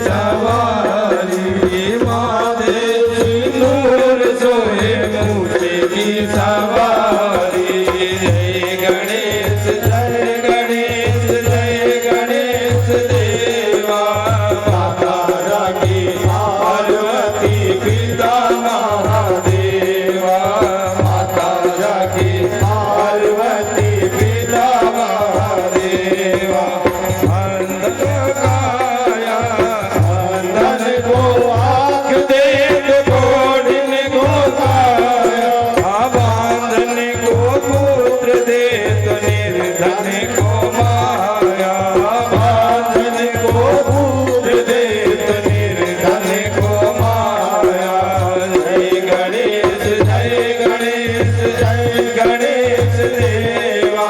सवारी माथे नूर सोहे मूर्ति की सवारी जय गणेश देवा माता राखी पार्वती पिता महादेवा माता राखी पार्वती पिता महादेवा अंधन काया अंधन को आँख देख घोड़न को काया बांधन को पुत्र दे तो निर्धन को माया बांधन को पुत्र दे तो निर्धन को माया जय गणेश देवा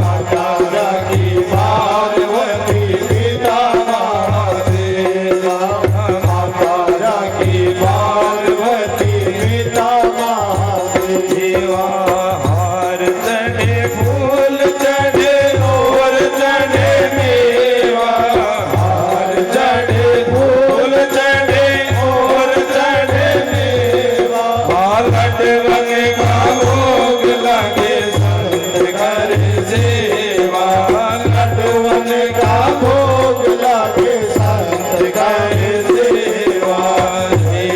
माता राखी पार्वती पिता महादेवा माता राखी पार्वती पिता महादेवा हार चढ़े फूल चढ़े और चढ़े मेवा हार चढ़े फूल चढ़े और चढ़े मेवा लड्डवन का भोग लगे संत कर सेवा लड्डवन का भोग लगे संत कर सेवा जय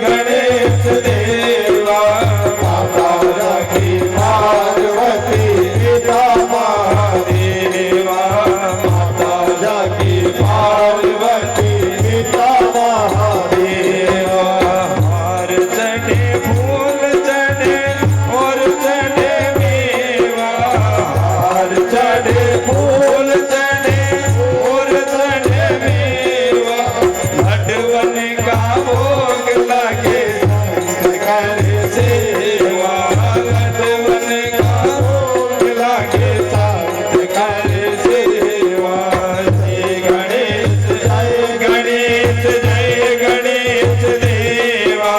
गणेश देवा माता राखी पार्वती पिता महादेवा माता राखी पार्वती पिता महादेवा हार चढ़े फूल चढ़े और चढ़े मेवा हार चढ़े फूल चढ़े और चढ़े मेवा लड्डवन का भोग लगे संत कर सेवा लड्डवन का भोग लगे संत कर सेवा जय गणेश देवा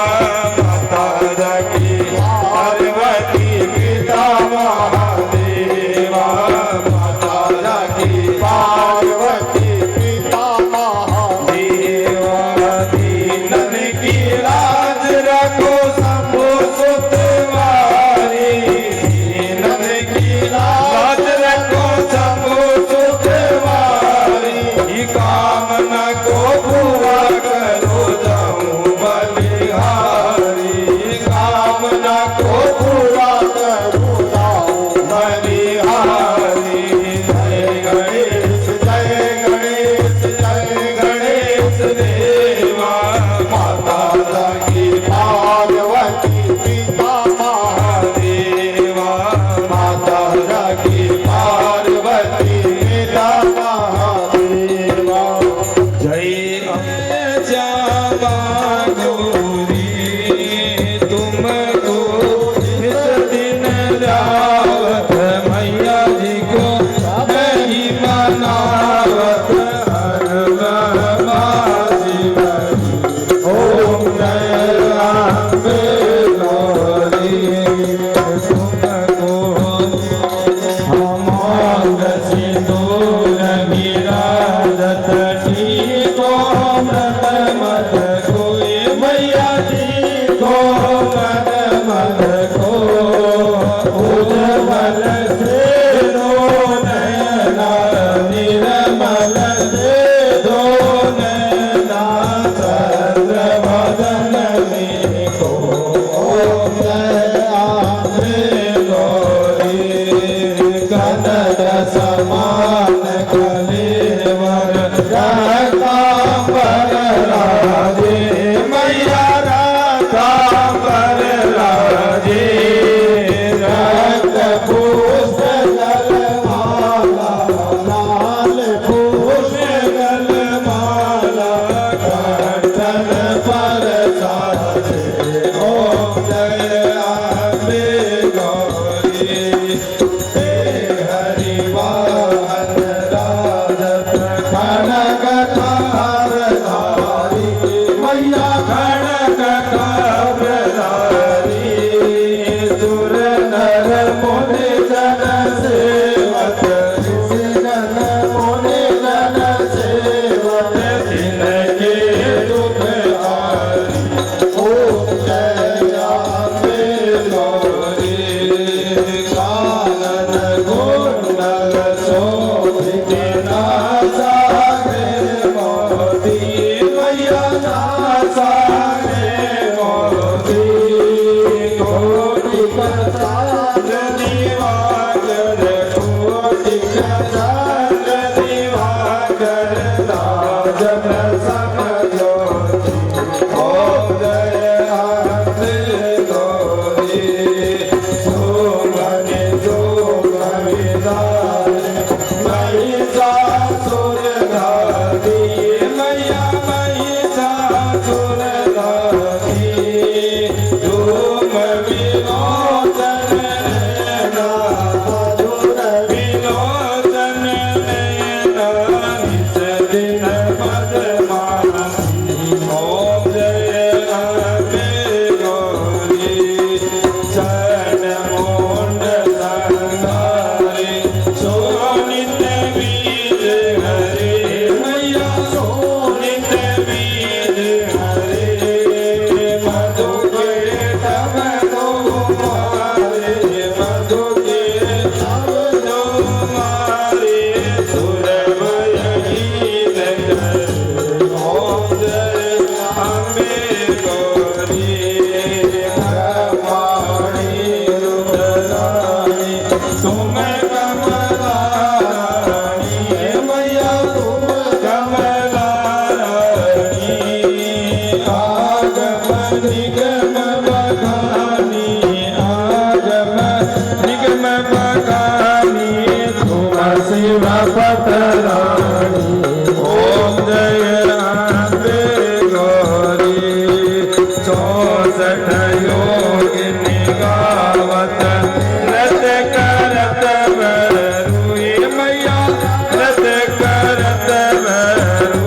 माता राखी पार्वती पिता महादेवा माता राखी पार्वती पिता महादेवा दीनन की लाज रखो शंभु सुतवारी दीनन की लाज रखो शंभु सुतवारी कामना को पूरा करो जाऊं बलिहारी कामना को पूरा करो जाऊं बलिहारी जय गणेश देवा माता राखी पार्वती पिता महादेवा माता राखी पार्वती पिता महादेवा जय श्यामा गौरी तुमको इस दिन रावत मैया जी को नहीं मनावत हर मासी ओम जय अम्बे गौरी तुमको अमोघ सिंदूर गिराजत ठीक मत मत कोई मैया जी को मत मत को उज्जवल से दो नयना निर्मल से दो नयना चंद्र बदन में को ओम जय अम्बे गौरी कनक समान कलेवर राकांबर राजे मैया राकांबर राजे रक्त भूषण माला लाल भूषण माला कंठन पर साजे ओम जय अम्बे गौरी हरि वाहन राजत खड़ग धारधारी मैया खड़ग धारधारी सुर नर मुनि जन सेवक सुर नर मुनि जन समझो ओम जय अम्बे गौरी सुमनि सुमविदारी महिषासुरधारी मैया महिषासुरधारी धूम विलोचन नैना मधुर विलोचन नैना निज दिन पद्मावती ओम जय अम्बे गौरी चरण मुंड संहारे शोणित बीज हरे मैया शोणित बीज हरे मधु के तब दो मारे मधु के तब दो मारे सुरमय गीत करे ओम जय अम्बे गौरी ब्रह्माणी रुद्राणी तुम कमलाराणी मैया तुम कमलाराणी आगम निगम बखानी आगम निगम बखानी तुम शिव पतराणी ओम जय अम्बे गौरी 64 योगिनी गावत नृत्य करत भैरुई मैया नृत्य करत भैरू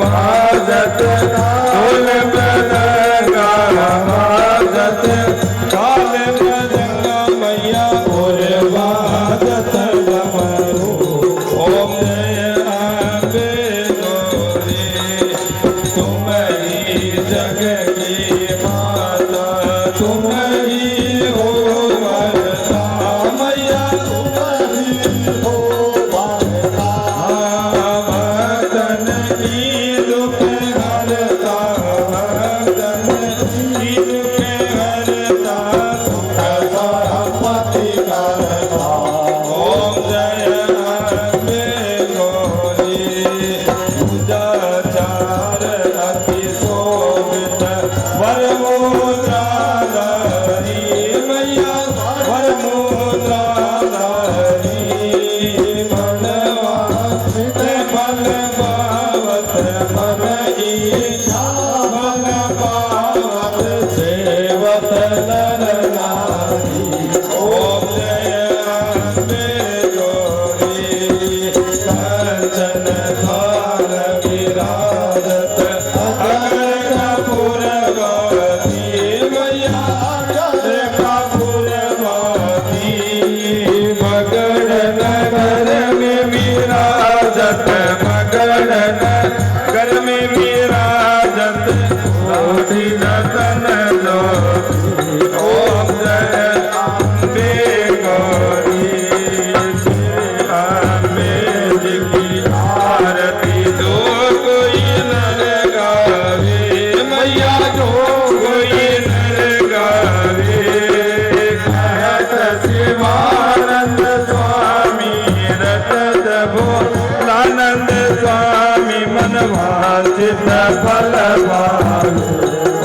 भाजत ढोल मृदंगा भाजत ताल मृदंगा मैया और भाजत डमरू ओम जय अम्बे गौरी तुम ही जग की माता तुम ही हो वरदा मैया तुम ही हो वरदा भक्तन की दुख हरता भक्तन की दुख हरता सुख संपत्ति करता ओम जय अम्बे गौरी पूजा चार अति शोभित वरमुद्राधारी मैया वरमुद्राधारी मनवासित फल पावत मन ईशा फल पावत सेवत नर नारी ओम जय अम्बे गौरी कंचन थाल विराजत कपूरवती मैया कपूरवती मगध नगर में विराजत मगध नगर में विराजत कोटि रतन ज्योति ओम जय अम्बे गौरी अम्बे जी की आरती जो कोई नर गावे मैया जो कोई नर गावे कहत शिवानंद स्वामी रटत भोलानंद स्वामी मन वांछित फल पावे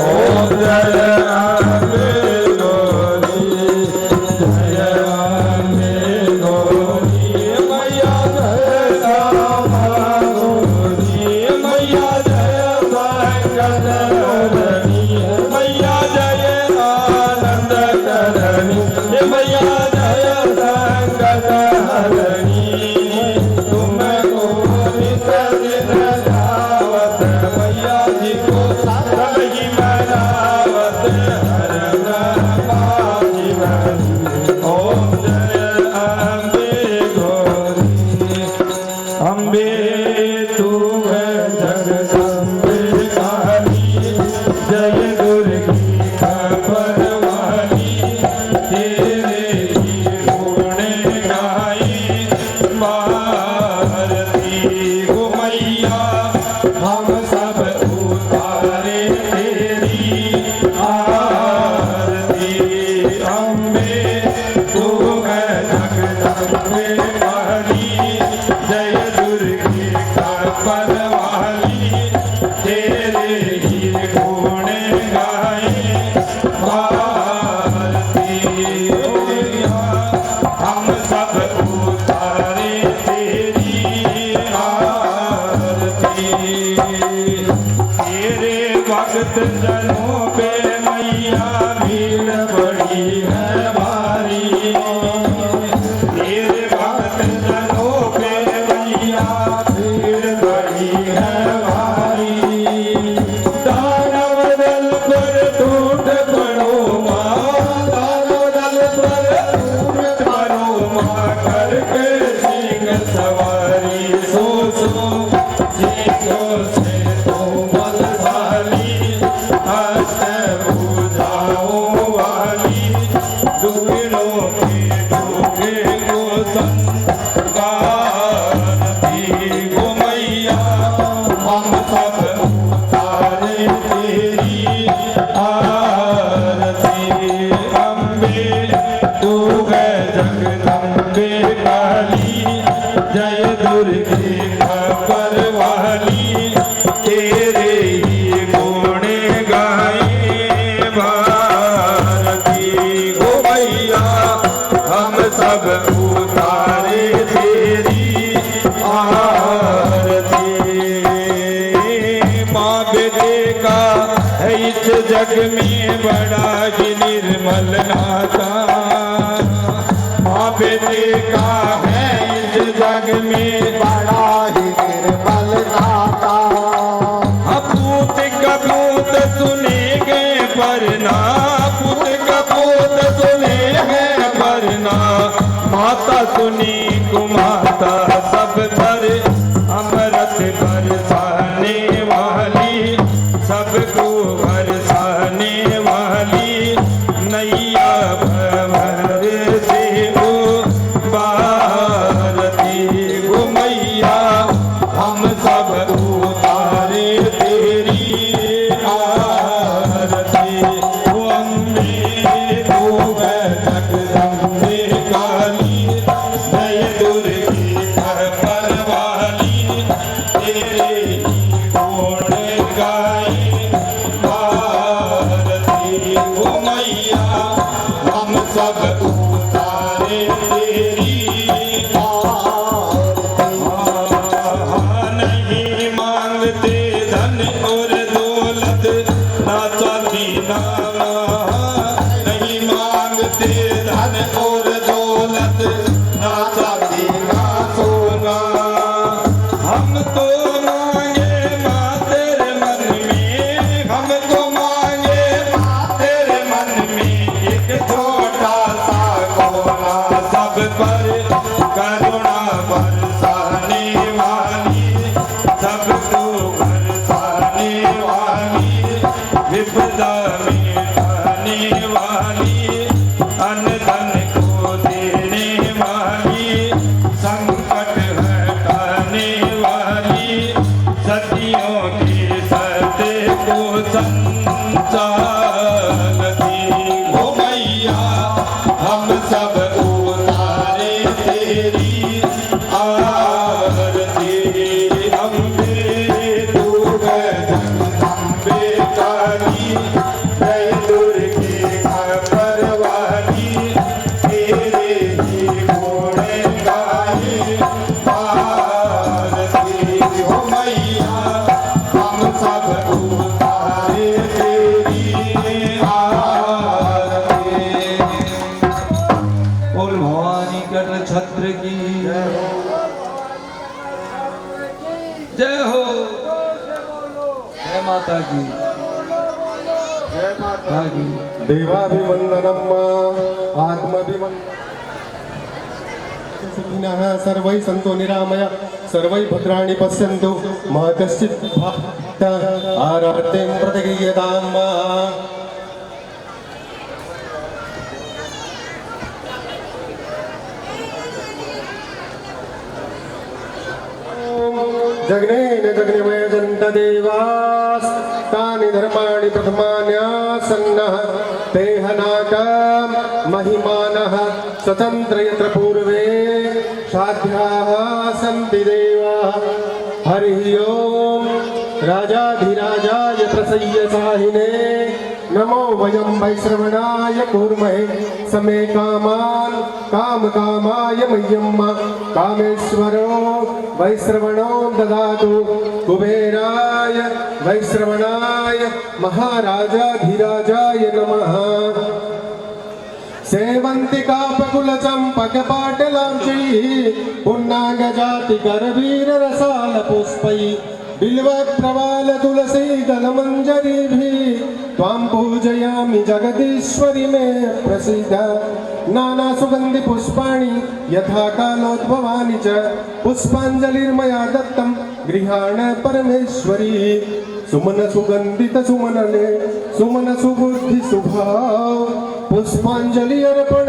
ओम जय अम्बे गौरी जय अम्बे गौरी मैया जय श्यामा गौरी मैया जय संकटहरणी मैया जय आनंद करणी मैया जय संकटहरणी तुमको विसर्जन जावत मैया जी को सब ही मनावत हर ब्रह्मा जीवनी ओम जय अम्बे गौरी अम्बे तू है जगदम्बे काली जय दुर्गी परवानी तेरे ही गुण गाई भारती हो मैया हम सब उतारे तेरी आरती अम्बे तू है जगदम्बे काली जय दुर्गी परवानी भक्त जनों पे मैया भीड़ बड़ी है भारी तेरे भक्त जनों पे मैया भीड़ बड़ी है भारी दानव दल पर टूट पड़ो माँ दानव दल पर टूट पड़ो माँ करके सिंह सवारी सो सिंहों से तो बलशाली अष्टभुजाओं वाली दुर्गों के दुर्गे को संगारती गो मैया हम सब उतारे तेरी आरती अम्बे तू है जगदम्बे काली जय दुर्गे खबर वाली तेरे ही गुण गाए भारती गो मैया हम सब उतारे तेरी आरती माँ बेटे का है इस जग में बड़ा ही निर्मल नाता माँ बेटे का है इस जग में बड़ा ही निर्मल नाता पूत कपूत सुने गए परना पूत कपूत सुने हैं परना माता सुनी कुमाता सब पर अमृत बरसाने वाली सबको बरसाने वाली नैया भंवर से वो भारती गो मैया हम सब उतारे तेरी आरती ओ अम्बे तू है जगदम्बे काली जय दुर्गे खबर वाली तेरे गुण गाए भारती ओ मैया हम सब उतारे तेरी नहीं मांगते धन और दौलत ना चांदी ना नहीं मांगते धन और दौलत ना चांदी ना सोना हम तो मांगे माँ तेरे मन में हम तो मांगे माँ तेरे मन में एक छोटा सा कोना सब पर करुणा बरसाने वाली सबको बरसाने वाली विपदा मिटाने वाली अन्न धन को देने वाली संकट हटाने वाली सतियों की सत्य को संचालती हो मैया हम सब उतारे तेरी आरती अम्बे तू है जगदम्बे काली जय दुर्गे खबर वाली तेरे ही गुण गाए भारती हो मैया हम सब उतारे तेरी आरती बोल भवानी कर छत्र की जय हो जय माता की जय माता की देवाभिवन्दनम् आत्माभिवन्दनः सर्वैः सन्तो निरामय सर्वैः भद्राणि पश्यन्तु मा कश्चित् भक्त आरार्तिं प्रतिगृह्यताम् जग्नेन जग्निमय जन्तदेवास् तानि धर्माणि प्रथमान्यासन्नः तेहनाकं महिमानः स्वतन्त्र यत्र पूर्वे साध्याः सन्ति देवाः हरिः ओम् राजाधिराजाय प्रसय्य साहिने नमो वयं वैश्रवणाय कूर्महे समे कामान् कामकामाय मह्यम कामेश्वरो वैश्रवणो ददातु कुबेराय वैश्रवणाय महाराजाधिराजाय नमः सेवन्तिकापकुलचम्पकपाटलांशैः पुन्नागजातिकरवीररसालपुष्पैः बिल्वप्रवालतुलसीदलमञ्जरीभिः त्वां पूजयामि जगदीश्वरि मे प्रसीद नानासुगन्धिपुष्पाणि यथा कालोद्भवानि च पुष्पाञ्जलिर्मया दत्तं गृहाण परमेश्वरी सुमन सुगंधित सुमनले सुमन सुबुद्धि सुभाव पुष्पांजलि अर्पण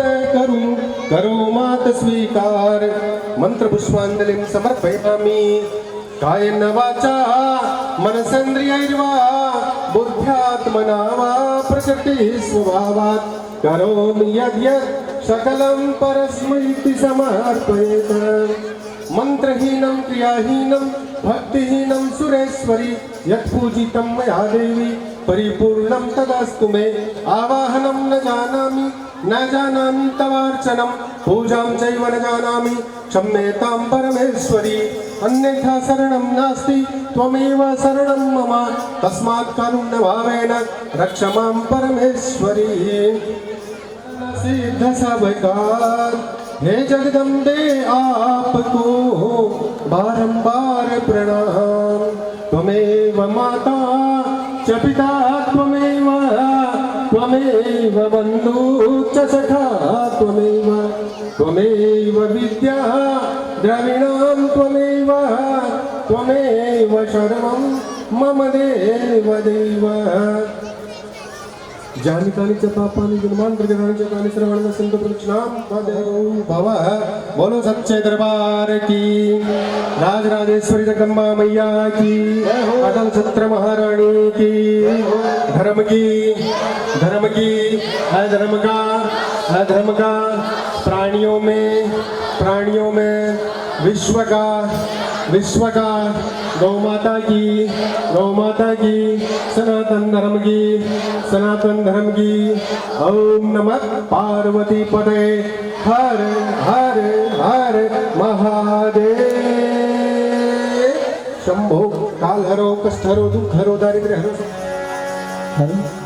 करू मात स्वीकार मंत्र पुष्पांजलिं समर्पयामि कायेन वाचा मनसेन्द्रियैर्वा बुद्ध्यात्मना वा प्रकृति स्वभावात् करोमि यद्यत् सकलं परस्मै इति समर्पयेत् मंत्रहीनं क्रियाहीनं भक्तिहीनं सुरेश्वरी यत्पूजितं मया देवी परिपूर्णं तदस्तु मे आवाहनं न जानामि तवार्चनं पूजां चैव न जानामि क्षम्यतां परमेश्वरी अन्यथा शरणं नास्ति त्वमेव शरणं मम तस्मात् कारुण्यभावेन रक्ष मां परमेश्वरी सिद्ध सबकार हे जगदम्बे आपको बारंबार प्रणाम त्वमेव माता च पिता त्वमेव बन्धु च सखा त्वमेव विद्या द्रविणां त्वमेव सर्वं मम देव जानि कानि च पापानि जन्मान्तरगतानि च तानि सर्वाणि सन्तु प्रदक्षिणां भव बोलो सच्चे दरबार की राजराजेश्वरी जगदम्बा मैया की अटल छत्र महारानी की धर्म की अधर्म का प्राणियों में विश्व का गौ माता की सनातन धर्म की ओम नमः पार्वती पते हर हर हर महादेव शंभो काल हरो कष्ट हरो दुख हरो दारिद्र्य हरो